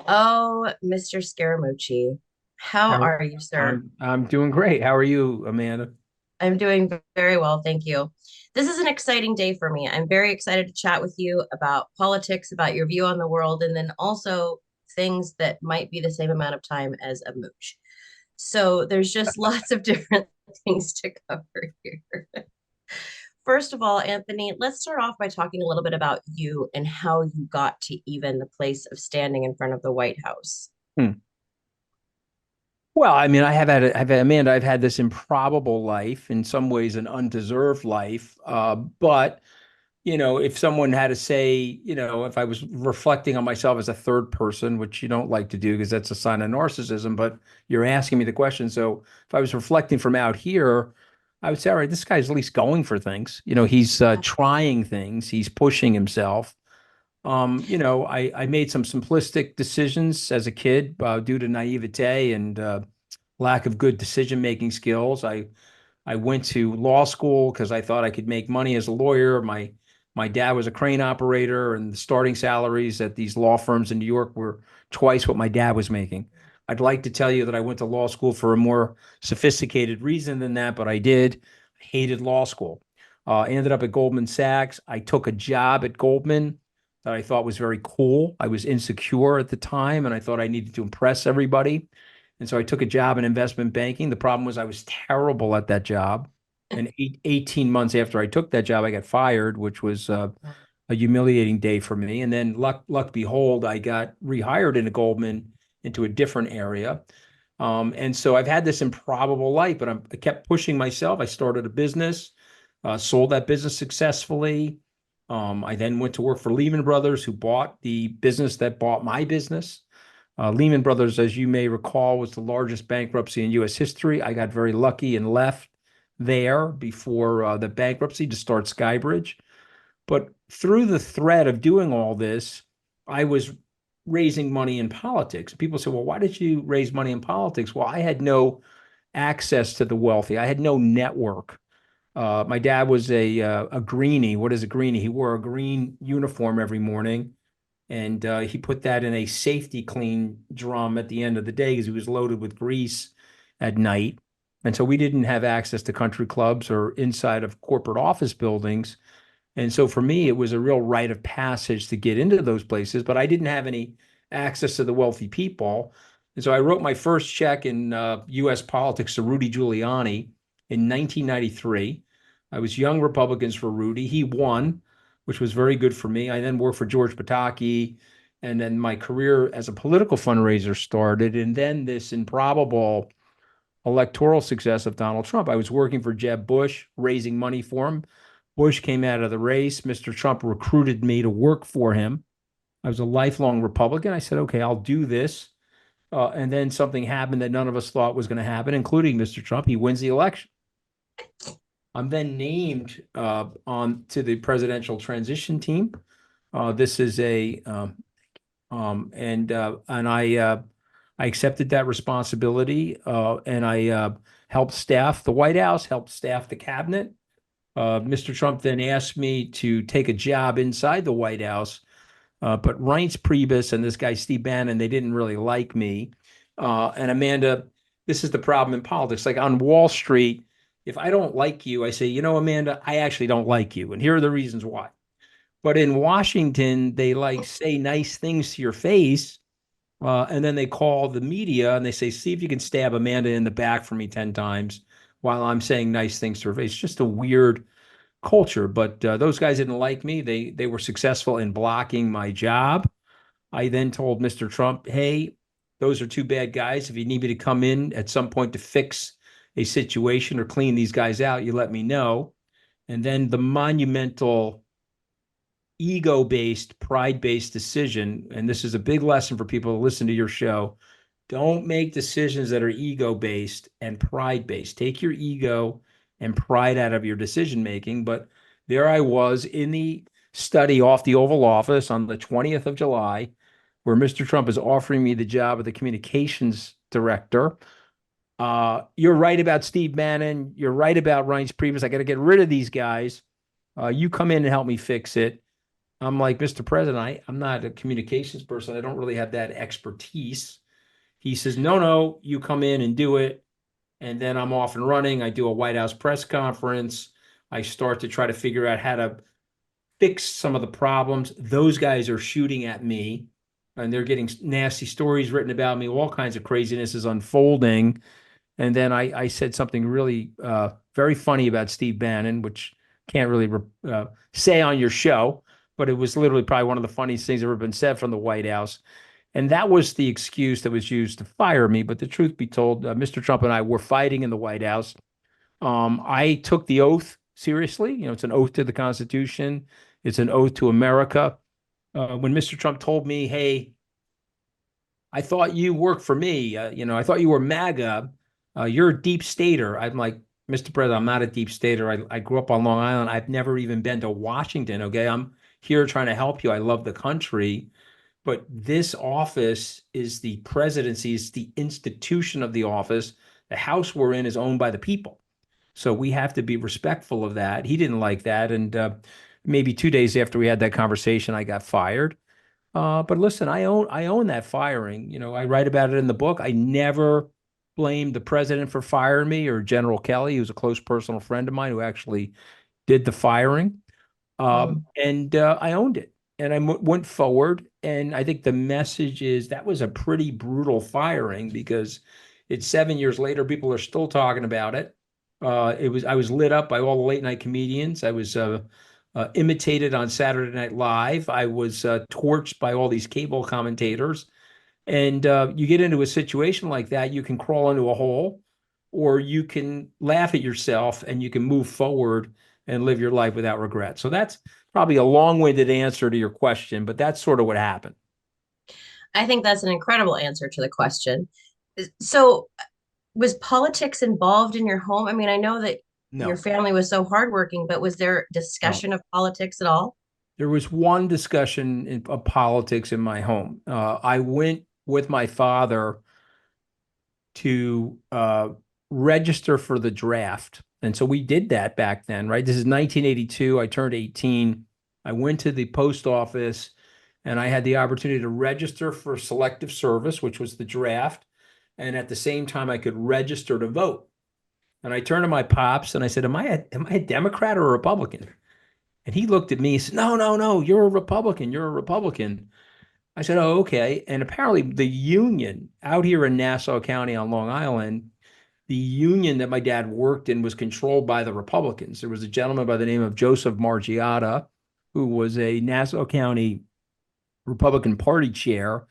Oh, Mr. Scaramucci, how How are you, sir? I'm doing great. How are you, Amanda? I'm doing very well, thank you. This is an exciting day for me. I'm very excited to chat with you about politics, about your view on the world, and then also things that might be the same amount of time as a mooch. So there's just lots of different things to cover here. First of all, Anthony, let's start off by talking a little bit about you and how you got to even the place of standing in front of the White House. Hmm. Well, I mean, Amanda, I've had this improbable life, in some ways an undeserved life. But if someone had to say, if I was reflecting on myself as a third person, which you don't like to do because that's a sign of narcissism, but you're asking me the question. So if I was reflecting from out here, I would say, all right, this guy's at least going for things. He's trying things, he's pushing himself. I made some simplistic decisions as a kid due to naivete and lack of good decision-making skills. I went to law school because I thought I could make money as a lawyer. My dad was a crane operator, and the starting salaries at these law firms in New York were twice what my dad was making. I'd like to tell you that I went to law school for a more sophisticated reason than that, but I did. I hated law school. I ended up at Goldman Sachs. I took a job at Goldman that I thought was very cool. I was insecure at the time, and I thought I needed to impress everybody. And so I took a job in investment banking. The problem was I was terrible at that job. And 18 months after I took that job, I got fired, which was a humiliating day for me. And then luck behold, I got rehired into Goldman into a different area. And so I've had this improbable life, but I kept pushing myself. I started a business, sold that business successfully. I then went to work for Lehman Brothers, who bought the business that bought my business. Lehman Brothers, as you may recall, was the largest bankruptcy in U.S. history. I got very lucky and left there before the bankruptcy to start Skybridge. But through the thread of doing all this, I was raising money in politics. People say, well, why did you raise money in politics? Well, I had no access to the wealthy. I had no network. My dad was a greenie. What is a greenie? He wore a green uniform every morning, and he put that in a safety clean drum at the end of the day because he was loaded with grease at night. And so we didn't have access to country clubs or inside of corporate office buildings. And so for me, it was a real rite of passage to get into those places, but I didn't have any access to the wealthy people. And so I wrote my first check in US politics to Rudy Giuliani in 1993. I was Young Republicans for Rudy. He won, which was very good for me. I then worked for George Pataki, and then my career as a political fundraiser started. And then this improbable electoral success of Donald Trump. I was working for Jeb Bush, raising money for him. Bush came out of the race. Mr. Trump recruited me to work for him. I was a lifelong Republican. I said, okay, I'll do this. And then something happened that none of us thought was going to happen, including Mr. Trump. He wins the election. I'm then named on to the presidential transition team. This is a and I accepted that responsibility, and I helped staff the White House, helped staff the cabinet. Mr. Trump then asked me to take a job inside the White House, but Reince Priebus and this guy Steve Bannon, they didn't really like me. And Amanda, this is the problem in politics. Like on Wall Street, if I don't like you, I say, Amanda, I actually don't like you, and here are the reasons why. But in Washington, they like say nice things to your face, and then they call the media and they say, see if you can stab Amanda in the back for me 10 times while I'm saying nice things to her face. It's just a weird culture. But those guys didn't like me. They were successful in blocking my job. I then told Mr. Trump, hey, those are two bad guys. If you need me to come in at some point to fix a situation or clean these guys out, you let me know. And then the monumental ego-based, pride-based decision, and this is a big lesson for people to listen to your show. Don't make decisions that are ego-based and pride-based. Take your ego and pride out of your decision making. But there I was in the study off the Oval Office on the 20th of July, where Mr. Trump is offering me the job of the communications director. You're right about Steve Bannon. You're right about Reince Priebus. I got to get rid of these guys. You come in and help me fix it. I'm like, Mr. President, I'm not a communications person. I don't really have that expertise. He says, no, no, you come in and do it. And then I'm off and running. I do a White House press conference. I start to try to figure out how to fix some of the problems. Those guys are shooting at me and they're getting nasty stories written about me. All kinds of craziness is unfolding. And then I said something really very funny about Steve Bannon, which can't really say on your show, but it was literally probably one of the funniest things ever been said from the White House. And that was the excuse that was used to fire me. But the truth be told, Mr. Trump and I were fighting in the White House. I took the oath seriously. You know, it's an oath to the Constitution. It's an oath to America. When Mr. Trump told me, "Hey, I thought you worked for me. I thought you were MAGA. You're a deep stater." I'm like, Mr. President, I'm not a deep stater. I grew up on Long Island. I've never even been to Washington. Okay, I'm here trying to help you. I love the country. But this office is the presidency, is the institution of the office. The house we're in is owned by the people. So we have to be respectful of that. He didn't like that. And maybe 2 days after we had that conversation, I got fired. But listen, I own that firing. You know, I write about it in the book. I never blamed the president for firing me or General Kelly, who's a close personal friend of mine who actually did the firing. Mm. And I owned it and went forward. And I think the message is that was a pretty brutal firing because it's 7 years later, people are still talking about it. I was lit up by all the late night comedians. I was imitated on Saturday Night Live. I was torched by all these cable commentators. And you get into a situation like that, you can crawl into a hole or you can laugh at yourself and you can move forward and live your life without regret. So that's probably a long-winded answer to your question, but that's sort of what happened. I think that's an incredible answer to the question. So, was politics involved in your home? I mean, I know that your No, family was so hardworking, but was there no. discussion of politics at all? There was one discussion of politics in my home. I went with my father to register for the draft. And so we did that back then, right? This is 1982. I turned 18. I went to the post office and I had the opportunity to register for selective service, which was the draft. And at the same time, I could register to vote. And I turned to my pops and I said, am I a Democrat or a Republican? And he looked at me and said, no, no, no, you're a Republican. You're a Republican. I said, oh, okay. And apparently the union out here in Nassau County on Long Island, the union that my dad worked in was controlled by the Republicans. There was a gentleman by the name of Joseph Margiotta, who was a Nassau County Republican Party chair,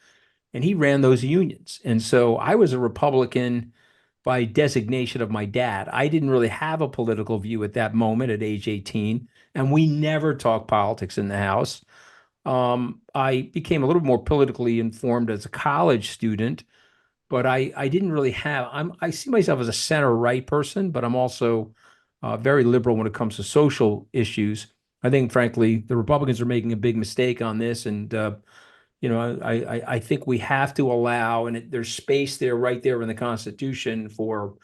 and he ran those unions. And so I was a Republican by designation of my dad. I didn't really have a political view at that moment at age 18, and we never talked politics in the house. I became a little more politically informed as a college student, but I didn't really have. I see myself as a center right person, but I'm also very liberal when it comes to social issues. I think, frankly, the Republicans are making a big mistake on this, and I think we have to allow, and there's space there, right there in the Constitution for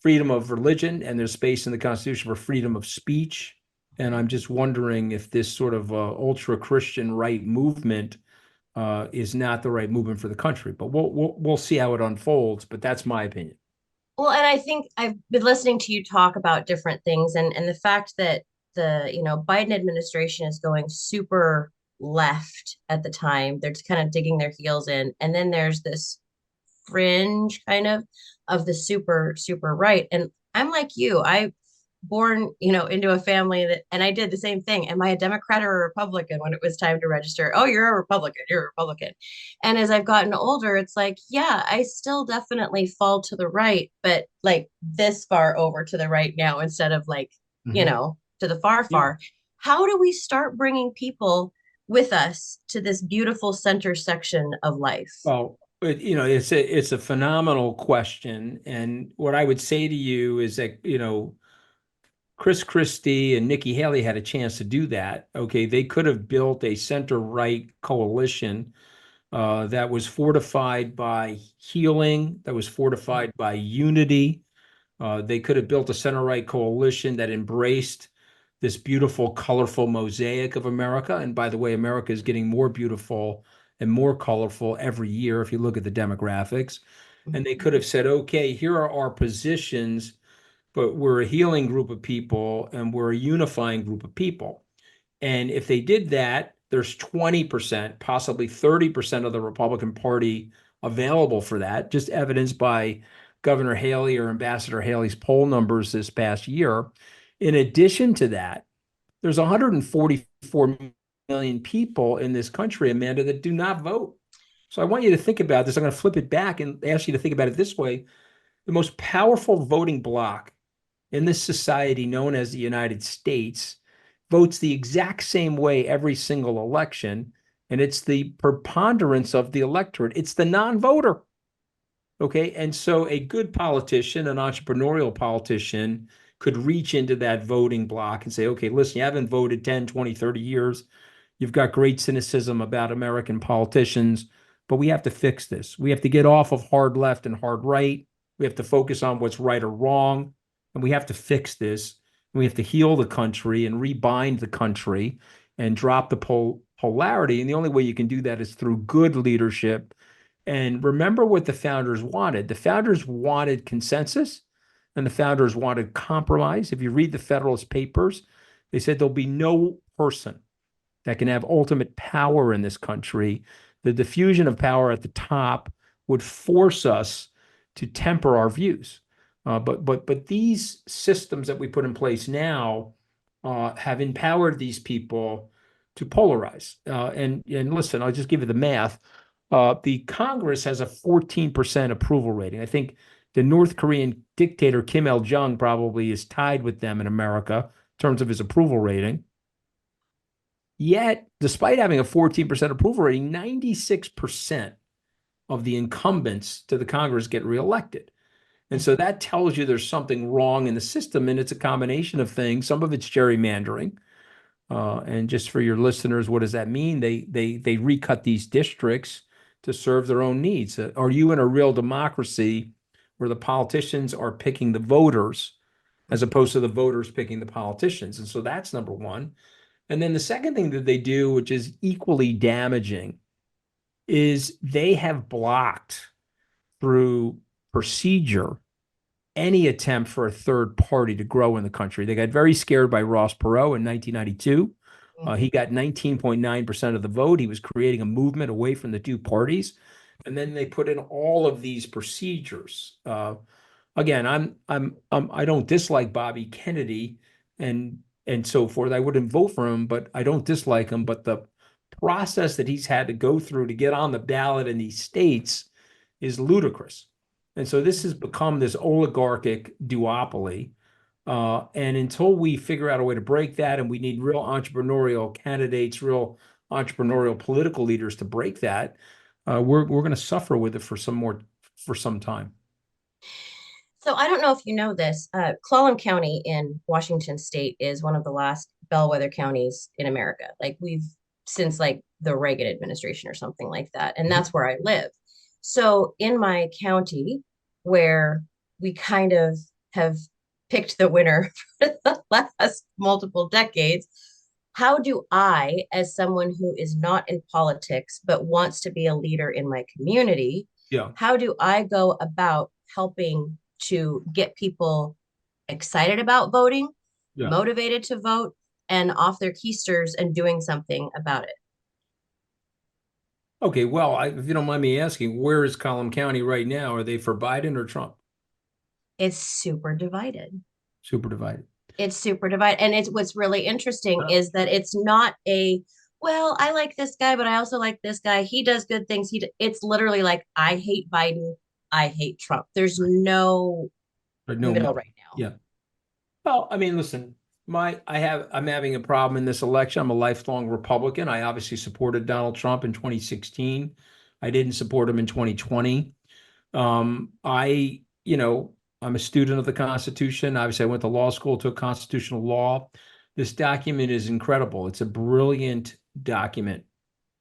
freedom of religion, and there's space in the Constitution for freedom of speech. And I'm just wondering if this sort of ultra Christian right movement is not the right movement for the country. But we'll see how it unfolds. But that's my opinion. Well, and I think I've been listening to you talk about different things and the fact that the Biden administration is going super left at the time. They're just kind of digging their heels in. And then there's this fringe kind of the super, super right. And I'm like you. I born, into a family that, and I did the same thing. Am I a Democrat or a Republican when it was time to register? Oh, you're a Republican. You're a Republican. And as I've gotten older, it's like, yeah, I still definitely fall to the right, but like this far over to the right now instead of like, Mhm. to the far, Yeah. far. How do we start bringing people with us to this beautiful center section of life? Well, it's a phenomenal question, and what I would say to you is that Chris Christie and Nikki Haley had a chance to do that. Okay, they could have built a center-right coalition that was fortified by healing, that was fortified by unity. They could have built a center-right coalition that embraced this beautiful, colorful mosaic of America. And by the way, America is getting more beautiful and more colorful every year if you look at the demographics. And they could have said, okay, here are our positions, but we're a healing group of people and we're a unifying group of people. And if they did that, there's 20%, possibly 30% of the Republican Party available for that, just evidenced by Governor Haley or Ambassador Haley's poll numbers this past year. In addition to that, there's 144 million people in this country, Amanda, that do not vote. So I want you to think about this. I'm going to flip it back and ask you to think about it this way. The most powerful voting bloc in this society known as the United States votes the exact same way every single election, and it's the preponderance of the electorate. It's the non-voter. Okay, and so a good politician, an entrepreneurial politician, could reach into that voting block and say, okay, listen, you haven't voted 10, 20, 30 years. You've got great cynicism about American politicians, but we have to fix this. We have to get off of hard left and hard right. We have to focus on what's right or wrong, and we have to fix this. We have to heal the country and rebind the country and drop the polarity. And the only way you can do that is through good leadership. And remember what the founders wanted. The founders wanted consensus and the founders wanted compromise. If you read the Federalist Papers, they said there'll be no person that can have ultimate power in this country. The diffusion of power at the top would force us to temper our views. But these systems that we put in place now have empowered these people to polarize. And listen, I'll just give you the math. The Congress has a 14% approval rating. I think the North Korean dictator Kim Il-jung probably is tied with them in America in terms of his approval rating. Yet, despite having a 14% approval rating, 96% of the incumbents to the Congress get reelected. And so that tells you there's something wrong in the system, and it's a combination of things. Some of it's gerrymandering. And just for your listeners, what does that mean? They recut these districts to serve their own needs. Are you in a real democracy where the politicians are picking the voters as opposed to the voters picking the politicians? And so that's number one. And then the second thing that they do, which is equally damaging, is they have blocked through procedure any attempt for a third party to grow in the country. They got very scared by Ross Perot in 1992. He got 19.9% of the vote. He was creating a movement away from the two parties. And then they put in all of these procedures. Again, I don't dislike Bobby Kennedy and so forth. I wouldn't vote for him, but I don't dislike him. But the process that he's had to go through to get on the ballot in these states is ludicrous. And so this has become this oligarchic duopoly. And until we figure out a way to break that, and we need real entrepreneurial candidates, real entrepreneurial political leaders to break that, we're going to suffer with it for some time. So I don't know if you know this, Clallam County in Washington State is one of the last bellwether counties in America. Like we've since like the Reagan administration or something like that. And that's where I live. So in my county, where we kind of have picked the winner for the last multiple decades, how do I, as someone who is not in politics but wants to be a leader in my community, how do I go about helping to get people excited about voting, motivated to vote, and off their keisters and doing something about it? Okay, well, if you don't mind me asking, where is Clallam County right now? Are they for Biden or Trump? It's super divided. Super divided. It's super divided. And it's what's really interesting is that it's not well, I like this guy, but I also like this guy. He does good things. It's literally like, I hate Biden. I hate Trump. There's no middle right now. Yeah. Well, I mean, listen, I'm having a problem in this election. I'm a lifelong Republican. I obviously supported Donald Trump in 2016. I didn't support him in 2020. I'm a student of the Constitution. Obviously, I went to law school, took constitutional law. This document is incredible. It's a brilliant document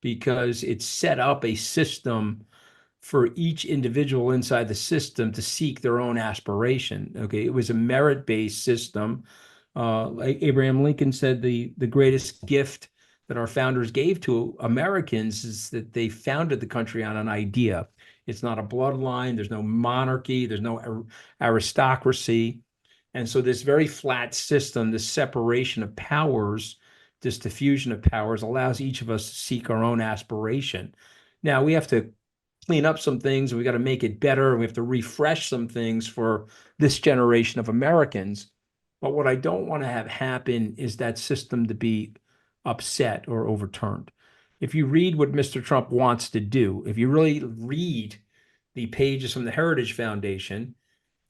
because it set up a system for each individual inside the system to seek their own aspiration. Okay, it was a merit-based system. Like Abraham Lincoln said, the greatest gift that our founders gave to Americans is that they founded the country on an idea. It's not a bloodline. There's no monarchy. There's no aristocracy. And so this very flat system, this separation of powers, this diffusion of powers allows each of us to seek our own aspiration. Now we have to clean up some things. We got to make it better. We have to refresh some things for this generation of Americans. But what I don't want to have happen is that system to be upset or overturned. If you read what Mr. Trump wants to do, if you really read the pages from the Heritage Foundation,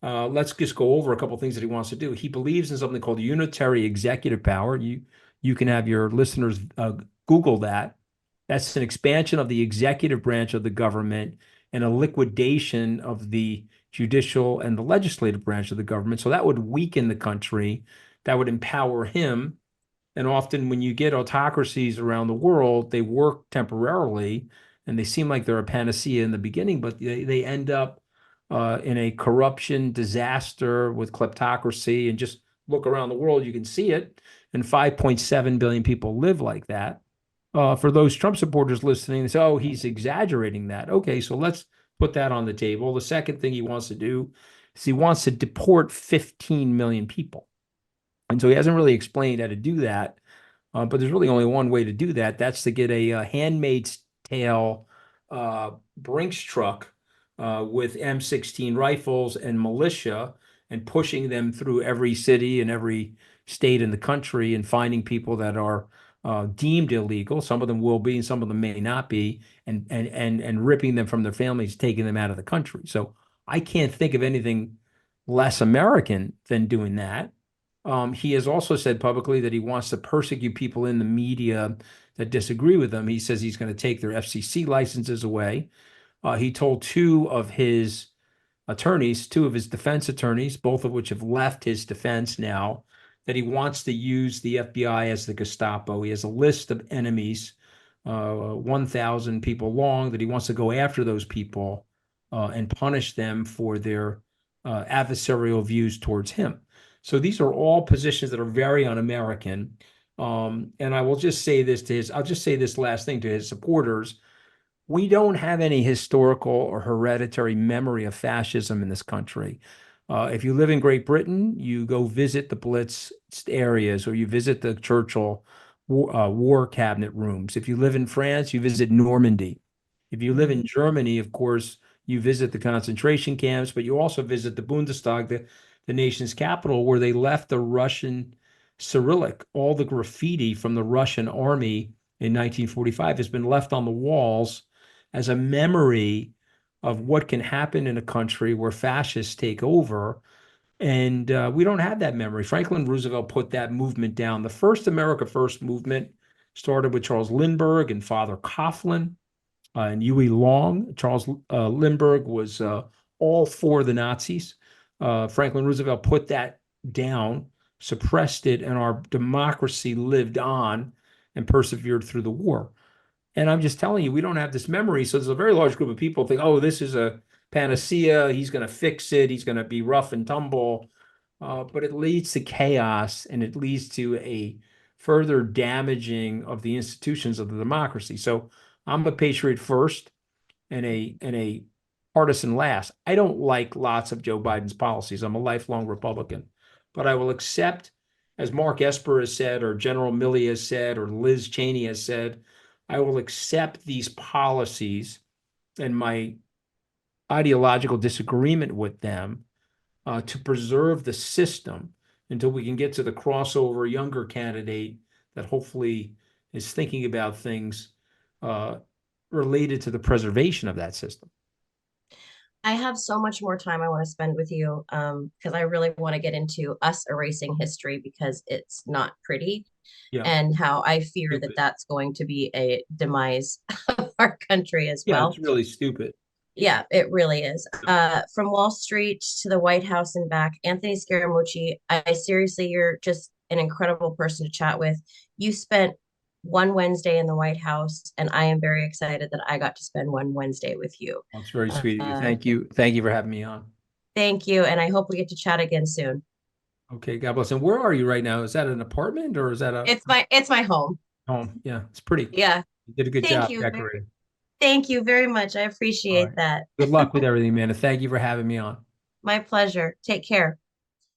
let's just go over a couple of things that he wants to do. He believes in something called unitary executive power. You can have your listeners Google that. That's an expansion of the executive branch of the government and a liquidation of the judicial and the legislative branch of the government. So that would weaken the country. That would empower him. And often when you get autocracies around the world, they work temporarily and they seem like they're a panacea in the beginning, but they end up in a corruption disaster with kleptocracy. And just look around the world, you can see it. And 5.7 billion people live like that. For those Trump supporters listening, they say, oh, he's exaggerating that. Okay, so let's put that on the table. The second thing he wants to do is he wants to deport 15 million people. And so he hasn't really explained how to do that. But there's really only one way to do that. That's to get a Handmaid's Tale Brinks truck with M16 rifles and militia and pushing them through every city and every state in the country and finding people that are deemed illegal. Some of them will be, and some of them may not be, and ripping them from their families, taking them out of the country. So I can't think of anything less American than doing that. He has also said publicly that he wants to persecute people in the media that disagree with him. He says he's going to take their FCC licenses away. He told two of his attorneys, two of his defense attorneys, both of which have left his defense now, that he wants to use the FBI as the Gestapo. He has a list of enemies, 1,000 people long, that he wants to go after those people and punish them for their adversarial views towards him. So these are all positions that are very un-American. And I will just say this to I'll just say this last thing to his supporters. We don't have any historical or hereditary memory of fascism in this country. If you live in Great Britain, you go visit the Blitz areas or you visit the Churchill war cabinet rooms. If you live in France, you visit Normandy. If you live in Germany, of course, you visit the concentration camps, but you also visit the Bundestag, the nation's capital, where they left the Russian Cyrillic. All the graffiti from the Russian army in 1945 has been left on the walls as a memory of what can happen in a country where fascists take over. And we don't have that memory. Franklin Roosevelt put that movement down. The first America First movement started with Charles Lindbergh and Father Coughlin and Huey Long. Charles Lindbergh was all for the Nazis. Franklin Roosevelt put that down, suppressed it, and our democracy lived on and persevered through the war. And I'm just telling you, we don't have this memory. So there's a very large group of people think, oh, this is a panacea. He's going to fix it. He's going to be rough and tumble. But it leads to chaos and it leads to a further damaging of the institutions of the democracy. So I'm a patriot first and a partisan last. I don't like lots of Joe Biden's policies. I'm a lifelong Republican, but I will accept, as Mark Esper has said, or General Milley has said, or Liz Cheney has said, I will accept these policies and my ideological disagreement with them to preserve the system until we can get to the crossover younger candidate that hopefully is thinking about things related to the preservation of that system. I have so much more time I want to spend with you because I really want to get into us erasing history because it's not pretty Yeah. and how I fear that Stupid. that's going to be a demise of our country as Yeah, well. it's really stupid. Yeah, it really is. From Wall Street to the White House and back, Anthony Scaramucci, I seriously, you're just an incredible person to chat with. You spent one Wednesday in the White House, and I am very excited that I got to spend one Wednesday with you. Well, it's very sweet of you. Uh, Thank you. Thank you for having me on. thank you, and I hope we get to chat again soon. Okay, God bless. And where are you right now? Is that an apartment or is that a It's my home. home? Yeah, it's pretty. Yeah. You did a good Thank job you. decorating. Thank you very much. I All appreciate right. that. Good luck with everything, man. And thank you for having me on. My pleasure. Take care.